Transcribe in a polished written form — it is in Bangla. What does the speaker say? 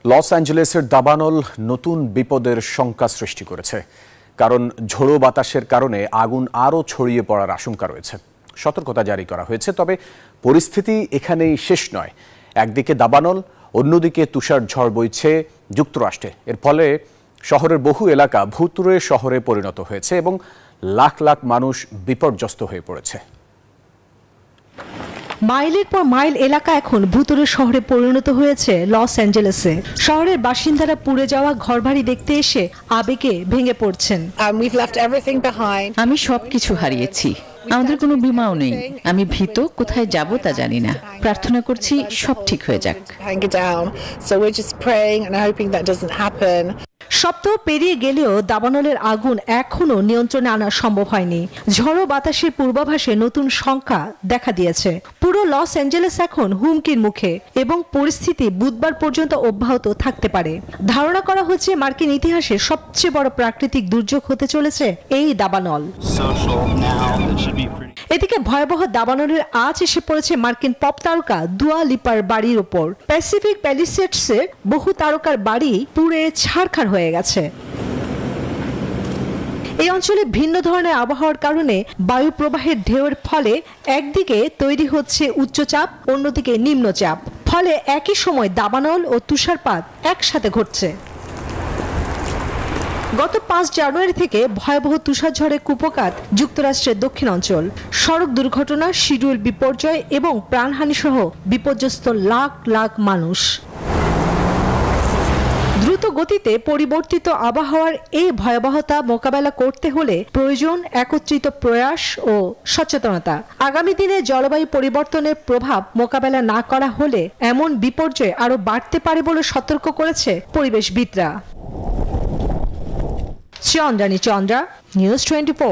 লস অ্যাঞ্জেলেসের দাবানল নতুন বিপদের শঙ্কা সৃষ্টি করেছে, কারণ ঝোড়ো বাতাসের কারণে আগুন আরও ছড়িয়ে পড়ার আশঙ্কা রয়েছে। সতর্কতা জারি করা হয়েছে, তবে পরিস্থিতি এখানেই শেষ নয়। একদিকে দাবানল, অন্যদিকে তুষার ঝড় বইছে যুক্তরাষ্ট্রে। এর ফলে শহরের বহু এলাকা ভুতুড়ে শহরে পরিণত হয়েছে এবং লাখ লাখ মানুষ বিপর্যস্ত হয়ে পড়েছে। মাইলের পর মাইল এলাকা এখন ভুতুড়ে শহরে পরিণত হয়েছে লস অ্যাঞ্জেলেসে। শহরের বাসিন্দারা পুড়ে যাওয়া ঘরবাড়ি দেখতে এসে আবেগে ভেঙে পড়ছেন। আমি সবকিছু হারিয়েছি, আমাদের কোনো বীমাও নেই। আমি ভীত, কোথায় যাব তা জানি না। প্রার্থনা করছি সব ঠিক হয়ে যাক। সপ্তাহ পেরিয়ে গেলেও দাবানলের আগুন এখনো নিয়ন্ত্রণে আনা সম্ভব হয়নি। ঝড়ো বাতাসের পূর্বাভাসে নতুন শঙ্কা দেখা দিয়েছে। পুরো লস অ্যাঞ্জেলেস এখন হুমকির মুখে এবং পরিস্থিতি বুধবার পর্যন্ত অব্যাহত থাকতে পারে। ধারণা করা হচ্ছে মার্কিন ইতিহাসে সবচেয়ে বড় প্রাকৃতিক দুর্যোগ হতে চলেছে এই দাবানল। এদিকে ভয়াবহ দাবানলের আজ এসে পড়েছে মার্কিন পপ তারকা দুয়া লিপার বাড়ির ওপর। প্যাসিফিক প্যালিসেডসের বহু তারকার বাড়ি পুড়ে ছারখার হয়ে গেছে। এই অঞ্চলে ভিন্ন ধরনের আবহাওয়ার কারণে বায়ু প্রবাহের ঢেউয়ের ফলে একদিকে তৈরি হচ্ছে উচ্চচাপ, অন্যদিকে নিম্নচাপ। ফলে একই সময় দাবানল ও তুষারপাত একসাথে ঘটছে। গত ৫ জানুয়ারি থেকে ভয়াবহ তুষারঝড়ে কুপোকাত যুক্তরাষ্ট্রের দক্ষিণ অঞ্চল। সড়ক দুর্ঘটনা, শিডিউল বিপর্যয় এবং প্রাণহানি সহ বিপর্যস্ত লাখ লাখ মানুষ। দ্রুত গতিতে পরিবর্তিত আবহাওয়ার এই ভয়াবহতা মোকাবেলা করতে হলে প্রয়োজন একত্রিত প্রয়াস ও সচেতনতা। আগামী দিনে জলবায়ু পরিবর্তনের প্রভাব মোকাবেলা না করা হলে এমন বিপর্যয় আরও বাড়তে পারে বলে সতর্ক করেছে পরিবেশবিদরা। চন্দ্রানী চন্দ্রা, নিউজ 24।